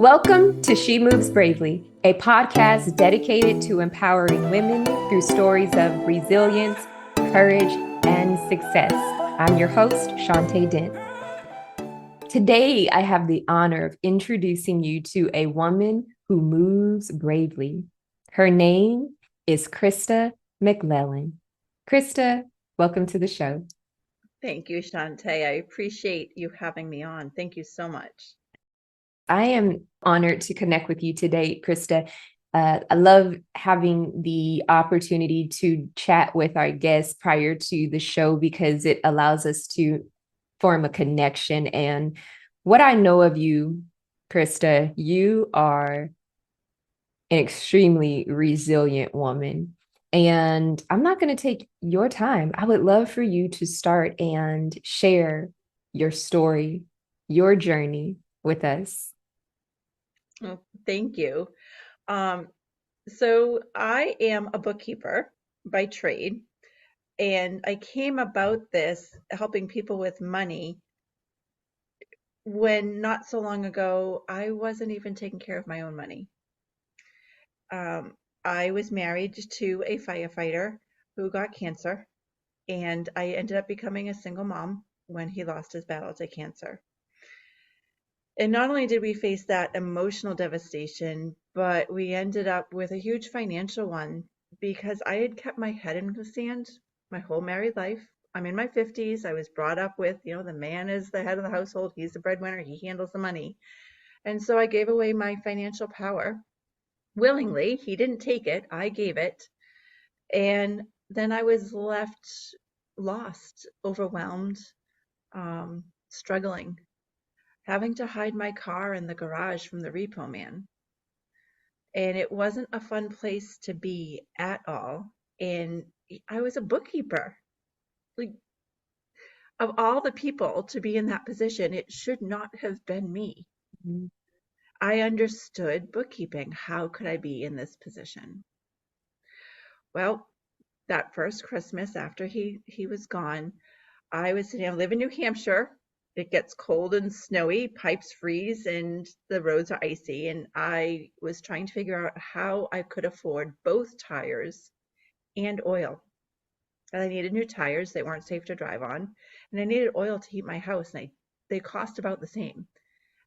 Welcome to She Moves Bravely, a podcast dedicated to empowering women through stories of resilience, courage, and success. I'm your host, Shantae Dent. Today, I have the honor of introducing you to a woman who moves bravely. Her name is Krista McLellan. Krista, welcome to the show. Thank you, Shantae. I appreciate you having me on. Thank you so much. I am honored to connect with you today, Krista. I love having the opportunity to chat with our guests prior to the show because it allows us to form a connection. And what I know of you, Krista, you are an extremely resilient woman. And I'm not going to take your time. I would love for you to start and share your story, your journey with us. Well, thank you. So I am a bookkeeper by trade, and I came about this helping people with money when not so long ago I wasn't even taking care of my own money. I was married to a firefighter who got cancer, and I ended up becoming a single mom when he lost his battle to cancer. And not only did we face that emotional devastation, but we ended up with a huge financial one because I had kept my head in the sand my whole married life. I'm in my 50s. I was brought up with, the man is the head of the household. He's the breadwinner. He handles the money. And so I gave away my financial power willingly. He didn't take it. I gave it. And then I was left lost, overwhelmed, struggling, having to hide my car in the garage from the repo man. And it wasn't a fun place to be at all. And I was a bookkeeper. Like, of all the people to be in that position, it should not have been me. Mm-hmm. I understood bookkeeping. How could I be in this position? Well, that first Christmas after he was gone, I live in New Hampshire. It gets cold and snowy, pipes freeze, and the roads are icy. And I was trying to figure out how I could afford both tires and oil. And I needed new tires. They weren't safe to drive on. And I needed oil to heat my house. And they cost about the same.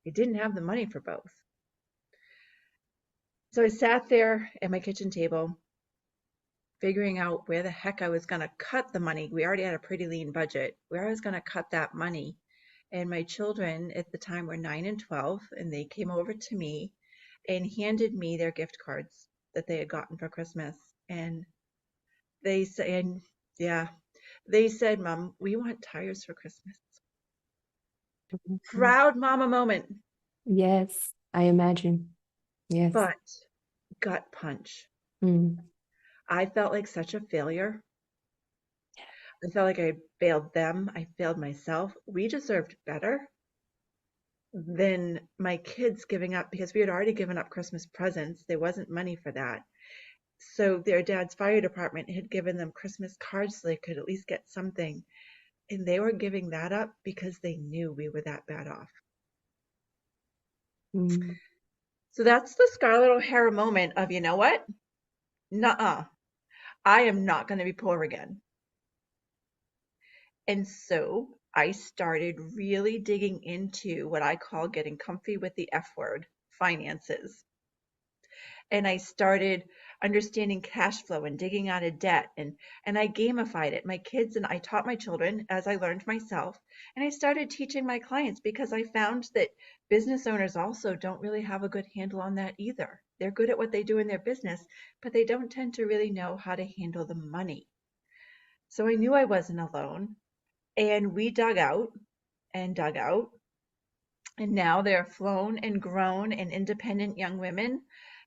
I didn't have the money for both. So I sat there at my kitchen table, figuring out where the heck I was going to cut the money. We already had a pretty lean budget, where I was going to cut that money. And my children at the time were 9 and 12, and they came over to me and handed me their gift cards that they had gotten for Christmas. And they said, Mom, we want tires for Christmas. Proud mama moment. Yes, I imagine. Yes. But gut punch. I felt like such a failure. I felt like I failed them. I failed myself. We deserved better than my kids giving up, because we had already given up Christmas presents. There wasn't money for that. So their dad's fire department had given them Christmas cards so they could at least get something. And they were giving that up because they knew we were that bad off. So that's the Scarlett O'Hara moment of, you know what? Nuh-uh. I am not going to be poor again. And so I started really digging into what I call getting comfy with the F word, finances. And I started understanding cash flow and digging out of debt, and I gamified it. My kids and I taught my children as I learned myself, and I started teaching my clients because I found that business owners also don't really have a good handle on that either. They're good at what they do in their business, but they don't tend to really know how to handle the money. So I knew I wasn't alone. And we dug out and dug out. And now they're flown and grown and independent young women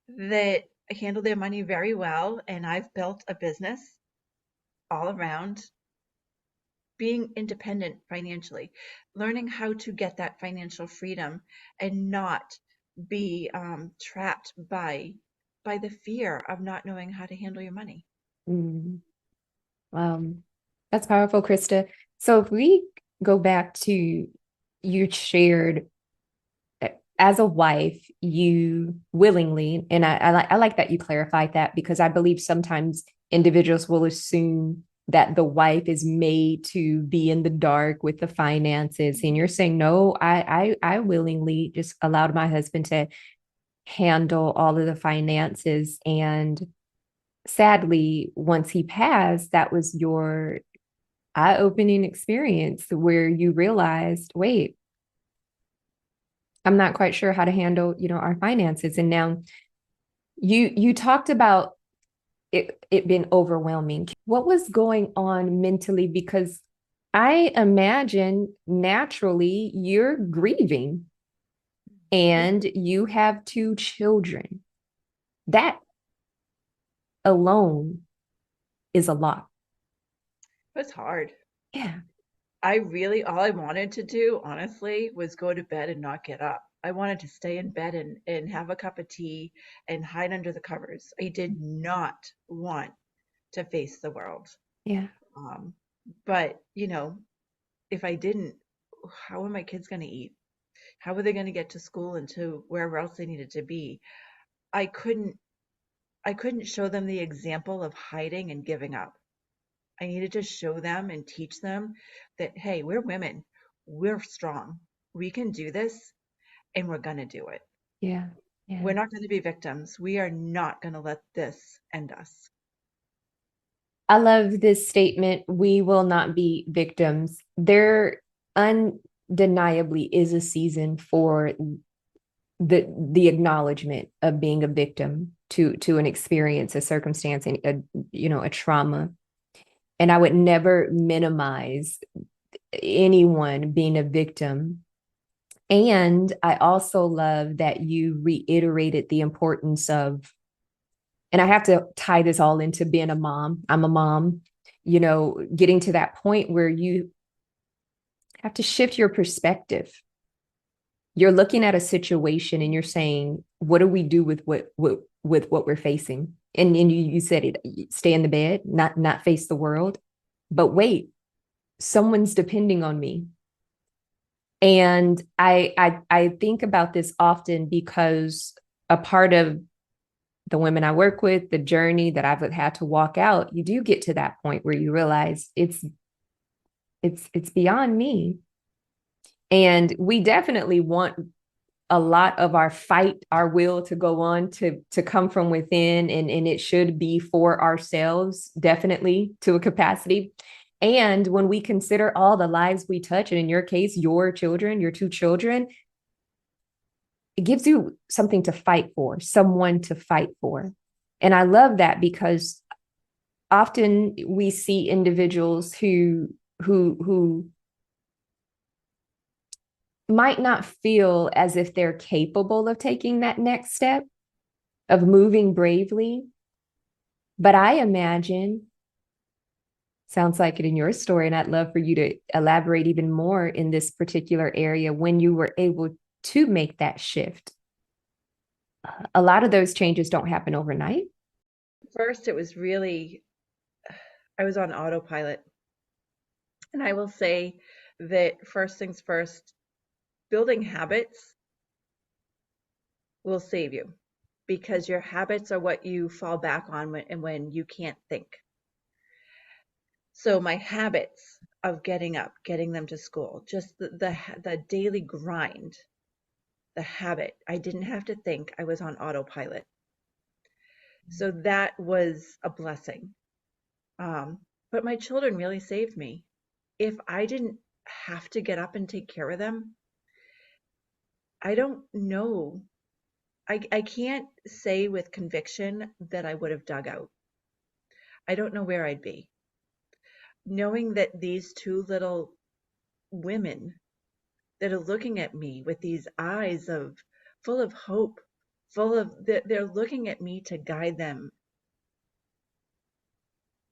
that handle their money very well. And I've built a business all around being independent financially, learning how to get that financial freedom and not be trapped by the fear of not knowing how to handle your money. That's powerful, Krista. So if we go back to, you shared as a wife, you willingly, and I like that you clarified that, because I believe sometimes individuals will assume that the wife is made to be in the dark with the finances. And you're saying, no, I willingly just allowed my husband to handle all of the finances. And sadly, once he passed, that was your eye-opening experience where you realized, wait, I'm not quite sure how to handle, our finances. And now you talked about it being overwhelming. What was going on mentally? Because I imagine naturally you're grieving and you have two children. That alone is a lot. It was hard. Yeah. All I wanted to do, honestly, was go to bed and not get up. I wanted to stay in bed and have a cup of tea and hide under the covers. I did not want to face the world. Yeah. Um, but, if I didn't, how are my kids going to eat? How were they going to get to school and to wherever else they needed to be? I couldn't I couldn't show them the example of hiding and giving up. I needed to show them and teach them that, hey, we're women. We're strong. We can do this and we're going to do it. Yeah. We're Yeah. not going to be victims. We are not going to let this end us. I love this statement. We will not be victims. There undeniably is a season for the acknowledgement of being a victim to an experience, a circumstance, and a trauma. And I would never minimize anyone being a victim. And I also love that you reiterated the importance of, and I have to tie this all into being a mom. I'm a mom, getting to that point where you have to shift your perspective. You're looking at a situation and you're saying, what do we do with what we're facing? And you said it, stay in the bed, not face the world. But wait, someone's depending on me. And I think about this often because a part of the women I work with, the journey that I've had to walk out, you do get to that point where you realize it's beyond me. And we definitely want a lot of our fight, our will to go on to come from within, and it should be for ourselves, definitely to a capacity. And when we consider all the lives we touch, and in your case, your children, your two children, it gives you something to fight for, someone to fight for. And I love that because often we see individuals who might not feel as if they're capable of taking that next step, of moving bravely. But I imagine, sounds like it in your story, and I'd love for you to elaborate even more in this particular area when you were able to make that shift. A lot of those changes don't happen overnight. First, it was really, I was on autopilot. And I will say that first things first, building habits will save you because your habits are what you fall back on when you can't think. So my habits of getting up, getting them to school, just the daily grind, the habit. I didn't have to think. I was on autopilot. So that was a blessing. But my children really saved me. If I didn't have to get up and take care of them, I don't know. I can't say with conviction that I would have dug out. I don't know where I'd be. Knowing that these two little women that are looking at me with these eyes of full of hope, they're looking at me to guide them.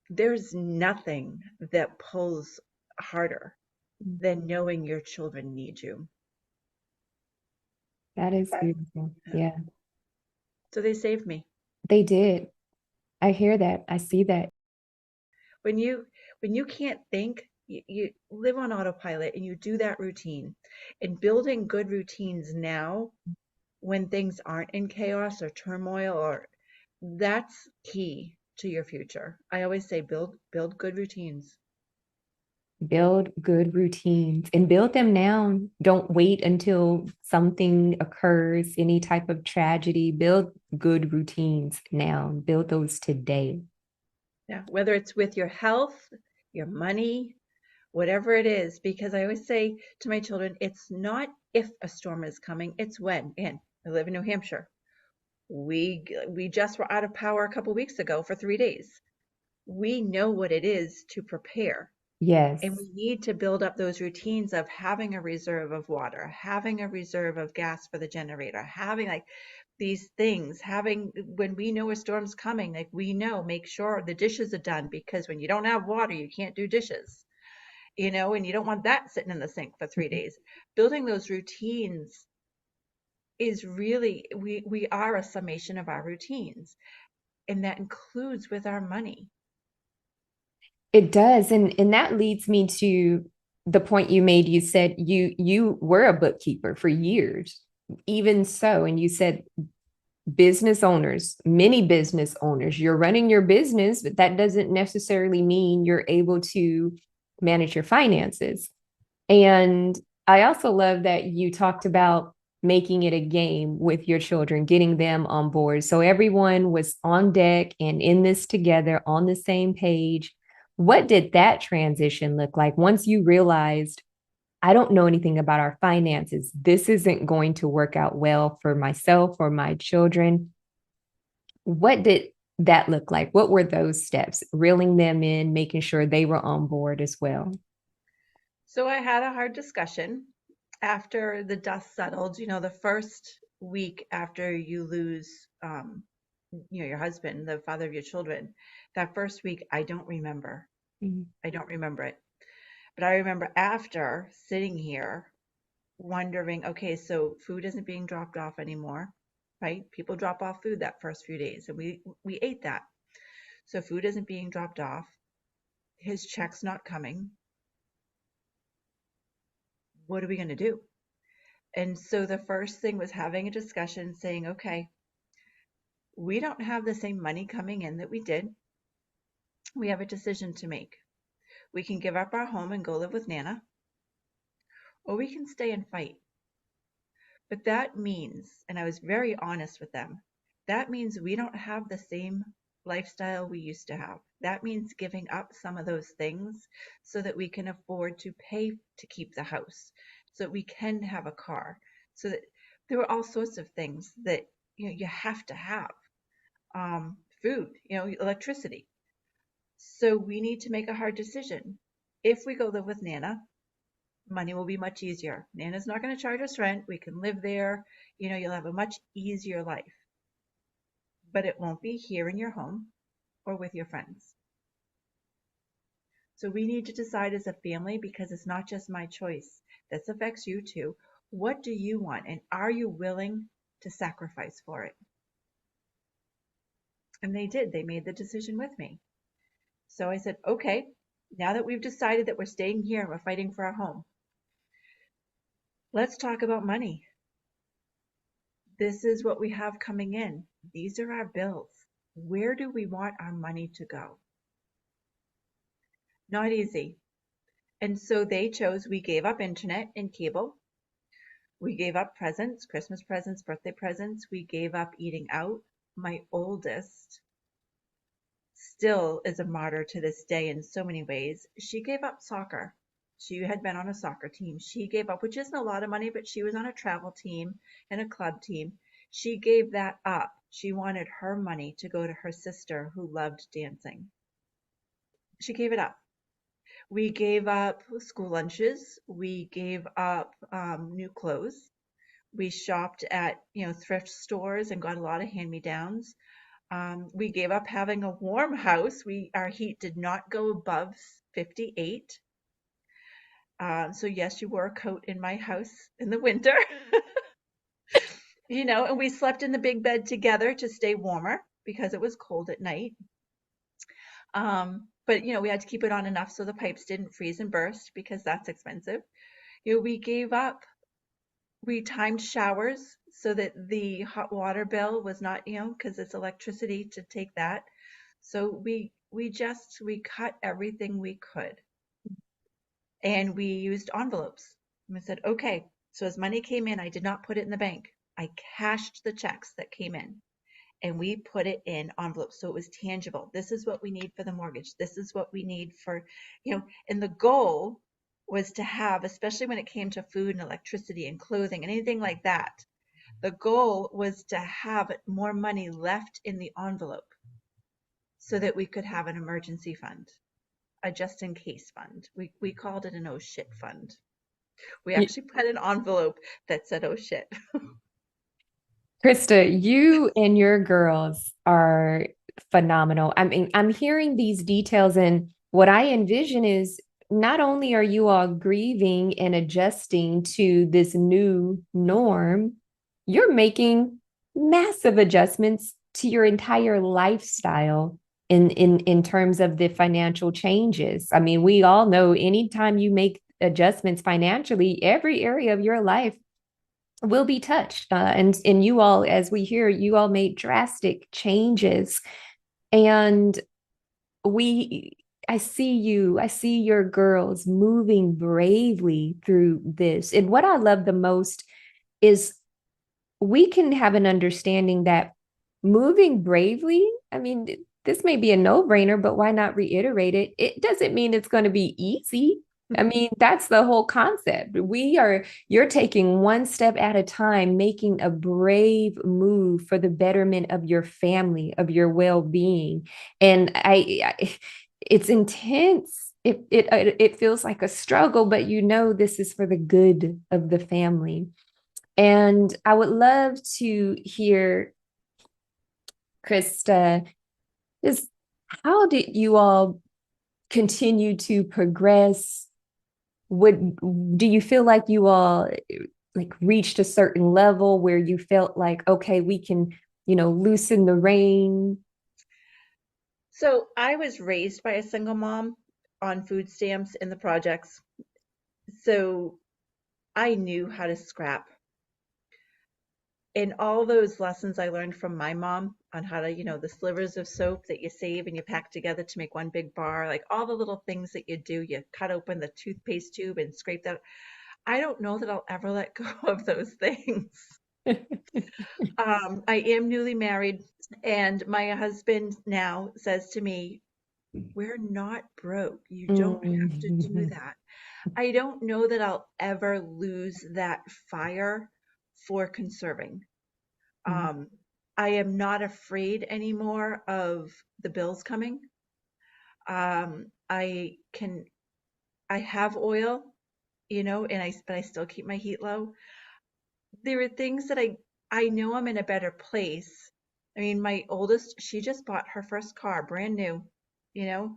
There's nothing that pulls harder than knowing your children need you. That is beautiful. Yeah. Yeah, So they saved me. they did. I hear that. I see that. When you can't think, You live on autopilot and you do that routine. And building good routines now when things aren't in chaos or turmoil, or that's key to your future. I always say build good routines. Build good routines and build them now. Don't wait until something occurs, any type of tragedy. Build good routines now. Build those today. Yeah, whether it's with your health, your money, whatever it is, because I always say to my children, it's not if a storm is coming, it's when. And I live in New Hampshire. We just were out of power a couple weeks ago for 3 days. We know what it is to prepare. And Yes. we need to build up those routines of having a reserve of water, having a reserve of gas for the generator, having like these things, having when we know a storm's coming, like we know, make sure the dishes are done, because when you don't have water, you can't do dishes, and you don't want that sitting in the sink for 3 days. Building those routines is really, we are a summation of our routines, and that includes with our money. It does. And that leads me to the point you made. You said you were a bookkeeper for years. Even so, and you said business owners, many business owners, you're running your business, but that doesn't necessarily mean you're able to manage your finances. And I also love that you talked about making it a game with your children, getting them on board. So everyone was on deck and in this together on the same page. What did that transition look like once you realized, I don't know anything about our finances? This isn't going to work out well for myself or my children. What did that look like? What were those steps? Reeling them in, making sure they were on board as well. So I had a hard discussion after the dust settled. The first week after you lose, your husband, the father of your children, that first week, I don't remember. Mhm. I don't remember it. But I remember after sitting here wondering, okay, so food isn't being dropped off anymore, right? People drop off food that first few days, and we ate that. So food isn't being dropped off. His check's not coming. What are we going to do? And so the first thing was having a discussion saying, okay, we don't have the same money coming in that we did. We have a decision to make. We can give up our home and go live with Nana, or we can stay and fight. But that means, and I was very honest with them, that means we don't have the same lifestyle we used to have. That means giving up some of those things so that we can afford to pay to keep the house, so that we can have a car, so that there were all sorts of things that you have to have. Food, electricity. So we need to make a hard decision. If we go live with Nana, money will be much easier. Nana's not going to charge us rent. We can live there. You'll have a much easier life, but it won't be here in your home or with your friends. So we need to decide as a family, because it's not just my choice. This affects you too. What do you want? And are you willing to sacrifice for it? And they did. They made the decision with me. So I said, okay, now that we've decided that we're staying here and we're fighting for our home, let's talk about money. This is what we have coming in. These are our bills. Where do we want our money to go? Not easy. And so they chose, we gave up internet and cable. We gave up presents, Christmas presents, birthday presents. We gave up eating out. My oldest still is a martyr to this day in so many ways. She gave up soccer. She had been on a soccer team. She gave up, which isn't a lot of money, but she was on a travel team and a club team. She gave that up. She wanted her money to go to her sister who loved dancing. She gave it up. We gave up school lunches. We gave up new clothes. We shopped at thrift stores and got a lot of hand-me-downs. We gave up having a warm house. Our heat did not go above 58. So yes, you wore a coat in my house in the winter. And we slept in the big bed together to stay warmer because it was cold at night. but we had to keep it on enough so the pipes didn't freeze and burst because that's expensive. We gave up. We timed showers so that the hot water bill was not, because it's electricity to take that. So we cut everything we could, and we used envelopes. And I said, okay. So as money came in, I did not put it in the bank. I cashed the checks that came in, and we put it in envelopes so it was tangible. This is what we need for the mortgage. This is what we need for, and the goal was to have, especially when it came to food and electricity and clothing and anything like that, the goal was to have more money left in the envelope so that we could have an emergency fund, a just in case fund. We called it an oh shit fund. We Y- actually put an envelope that said oh shit. Krista, you and your girls are phenomenal. I mean, I'm hearing these details, and what I envision is not only are you all grieving and adjusting to this new norm, you're making massive adjustments to your entire lifestyle in terms of the financial changes. I mean, we all know anytime you make adjustments financially, every area of your life will be touched. And you all, as we hear, you all made drastic changes. And we, I see your girls moving bravely through this. And what I love the most is we can have an understanding that moving bravely, I mean, this may be a no-brainer, but why not reiterate it? It doesn't mean it's going to be easy. I mean, that's the whole concept. You're taking one step at a time, making a brave move for the betterment of your family, of your well-being. And it's intense. It feels like a struggle, but this is for the good of the family. And I would love to hear, Krista, is how did you all continue to progress? Would do you feel like you all like reached a certain level where you felt like, okay, we can, loosen the rein? So I was raised by a single mom on food stamps in the projects. So I knew how to scrap. And all those lessons I learned from my mom on how to, the slivers of soap that you save and you pack together to make one big bar, like all the little things that you do, you cut open the toothpaste tube and scrape that. I don't know that I'll ever let go of those things. I am newly married, and my husband now says to me, we're not broke. You don't have to do Mm. that. I don't know that I'll ever lose that fire for conserving. Um, I am not afraid anymore of the bills coming. Um, I can, I have oil, but I still keep my heat low. There are things that I know I'm in a better place. I mean, my oldest, she just bought her first car, brand new, you know.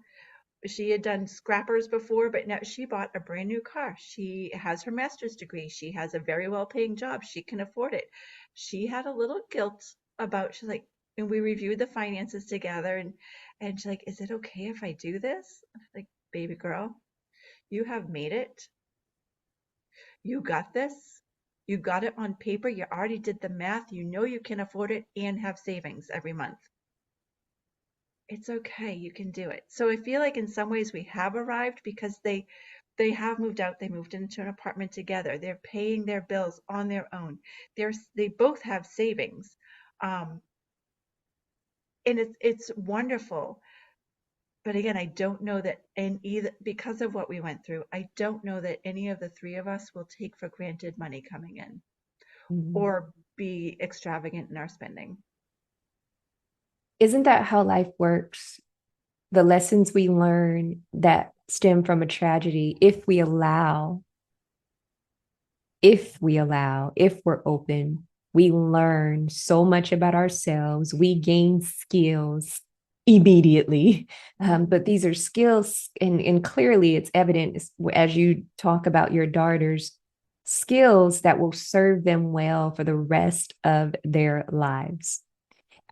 She had done scrappers before, but now she bought a brand new car. She has her master's degree. She has a very well-paying job. She can afford it. She had a little guilt about, she's like, and we reviewed the finances together, and she's like, is it okay if I do this? I'm like, baby girl, you have made it. You got this. You got it on paper. You already did the math. You know you can afford it and have savings every month. It's okay. You can do it. So I feel like in some ways we have arrived because they have moved out. They moved into an apartment together. They're paying their bills on their own. They both have savings. Um, and it's wonderful. But again, I don't know that, and either because of what we went through, I don't know that any of the three of us will take for granted money coming in Mm. or be extravagant in our spending. Isn't that how life works? The lessons we learn that stem from a tragedy, if we're open, we learn so much about ourselves. We gain skills immediately. But these are skills, and clearly it's evident as you talk about your daughters, skills that will serve them well for the rest of their lives.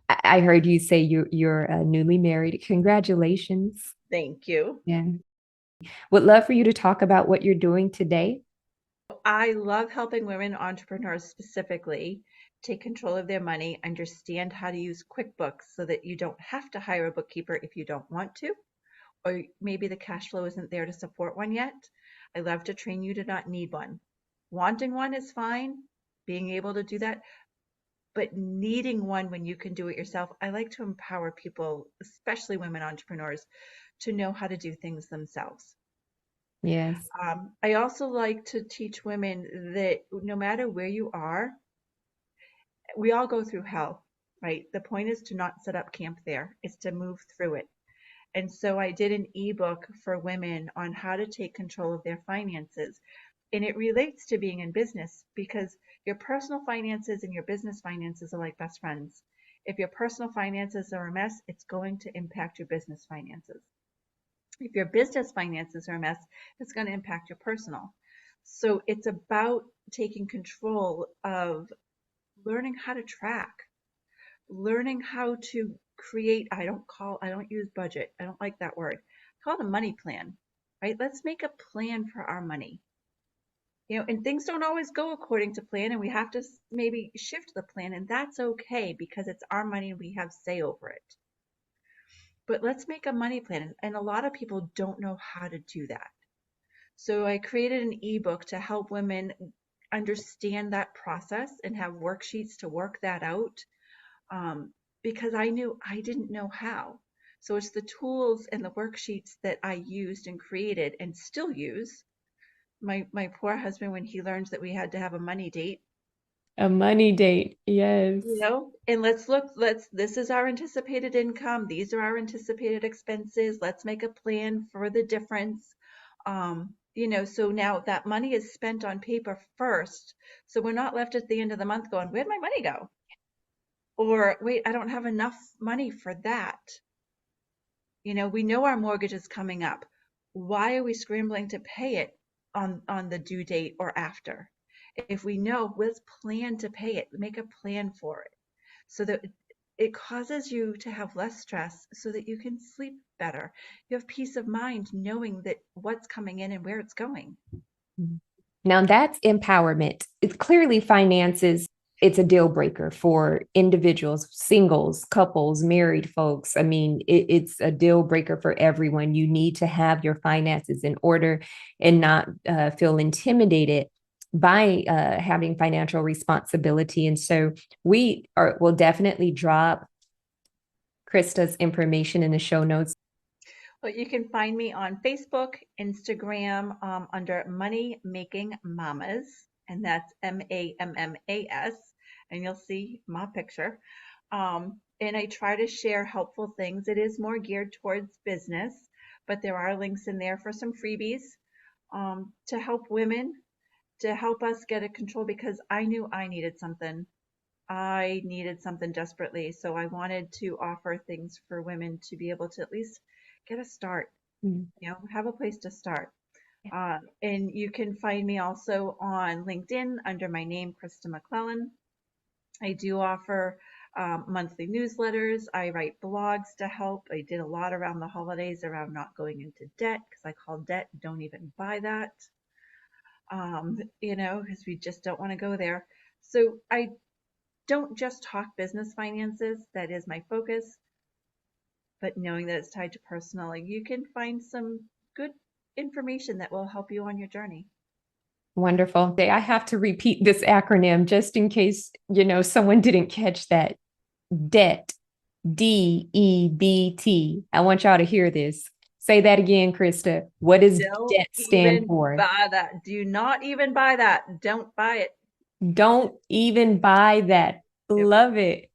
I heard you say you're newly married. Congratulations. Thank you. Yeah. Would love for you to talk about what you're doing today. I love helping women entrepreneurs specifically take control of their money, understand how to use QuickBooks so that you don't have to hire a bookkeeper if you don't want to, or maybe the cash flow isn't there to support one yet. I love to train you to not need one. Wanting one is fine, being able to do that, but needing one when you can do it yourself. I like to empower people, especially women entrepreneurs, to know how to do things themselves. Yes. I also like to teach women that no matter where you are, we all go through hell, right? The point is to not set up camp there, is to move through it. And so I did an ebook for women on how to take control of their finances. And it relates to being in business because your personal finances and your business finances are like best friends. If your personal finances are a mess, it's going to impact your business finances. If your business finances are a mess, it's going to impact your personal. So it's about taking control of learning how to track, learning how to create, I don't use budget. I don't like that word. I call it a money plan, right? Let's make a plan for our money. And things don't always go according to plan, and we have to maybe shift the plan, and that's okay because it's our money and we have say over it. But let's make a money plan, and a lot of people don't know how to do that. So I created an ebook to help women understand that process and have worksheets to work that out, because I knew I didn't know how. So it's the tools and the worksheets that I used and created and still use. My poor husband, when he learned that we had to have a money date, A money date. Yes. and this is our anticipated income, these are our anticipated expenses, let's make a plan for the difference. So now that money is spent on paper first, so we're not left at the end of the month going, where'd my money go? Or wait, I don't have enough money for that. We know our mortgage is coming up. Why are we scrambling to pay it on the due date or after? If we know, let's plan to pay it, make a plan for it so that it causes you to have less stress so that you can sleep better. You have peace of mind knowing that what's coming in and where it's going. Now that's empowerment. It's clearly finances. It's a deal breaker for individuals, singles, couples, married folks. I mean, it's a deal breaker for everyone. You need to have your finances in order and not feel intimidated by having financial responsibility. And so will definitely drop Krista's information in the show notes. Well, you can find me on Facebook, Instagram, under Money Making Mamas, and that's MAMMAS, and you'll see my picture. And I try to share helpful things. It is more geared towards business, but there are links in there for some freebies to help women, to help us get a control, because I knew I needed something. I needed something desperately. So I wanted to offer things for women to be able to at least get a start, have a place to start. And you can find me also on LinkedIn under my name, Krista McLellan. I do offer monthly newsletters. I write blogs to help. I did a lot around the holidays around not going into debt, because I call debt, don't even buy that, because we just don't want to go there. So I don't just talk business finances. That is my focus. But knowing that it's tied to personal, you can find some good information that will help you on your journey. Wonderful. I have to repeat this acronym just in case, someone didn't catch that. Debt, DEBT. I want y'all to hear this. Say that again, Krista. What does debt stand for? Buy that. Do not even buy that. Don't buy it. Don't even buy that. Love it.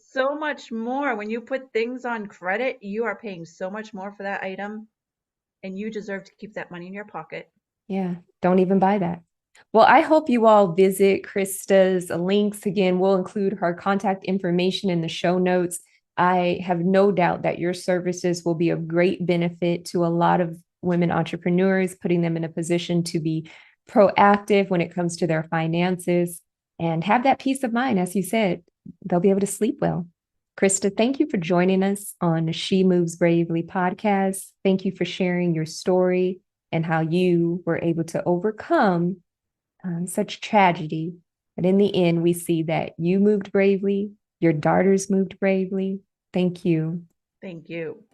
So much more. When you put things on credit, you are paying so much more for that item, and you deserve to keep that money in your pocket. Yeah, don't even buy that. Well, I hope you all visit Krista's links. Again, we'll include her contact information in the show notes. I have no doubt that your services will be of great benefit to a lot of women entrepreneurs, putting them in a position to be proactive when it comes to their finances and have that peace of mind. As you said, they'll be able to sleep well. Krista, thank you for joining us on the She Moves Bravely podcast. Thank you for sharing your story and how you were able to overcome such tragedy. But in the end, we see that you moved bravely, your daughters moved bravely. Thank you. Thank you.